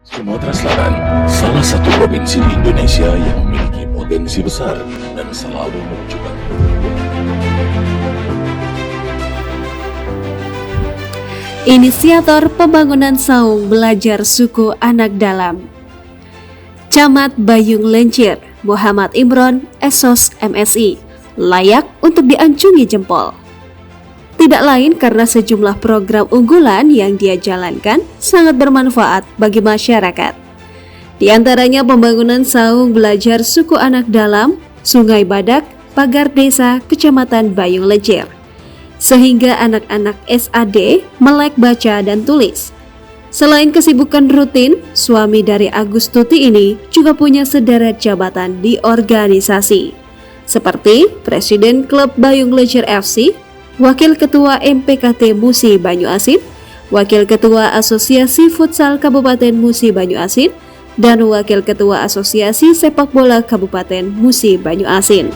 Sumatera Selatan, salah satu provinsi di Indonesia yang memiliki potensi besar dan selalu menunjukkan Inisiator pembangunan saung belajar suku anak dalam. Camat Bayung Lencir, Muhammad Imron, Esos MSI, layak untuk diancungi jempol. Tidak lain karena sejumlah program unggulan yang dia jalankan sangat bermanfaat bagi masyarakat. Di antaranya pembangunan saung belajar suku anak dalam, Sungai Badak, Pagar Desa, Kecamatan Bayung Lencir, sehingga anak-anak SAD melek baca dan tulis. Selain kesibukan rutin, suami dari Agus Tuti ini juga punya sederet jabatan di organisasi, seperti Presiden Klub Bayung Lencir FC, Wakil Ketua MPKT Musi Banyu Asin, Wakil Ketua Asosiasi Futsal Kabupaten Musi Banyu Asin, dan Wakil Ketua Asosiasi Sepak Bola Kabupaten Musi Banyu Asin.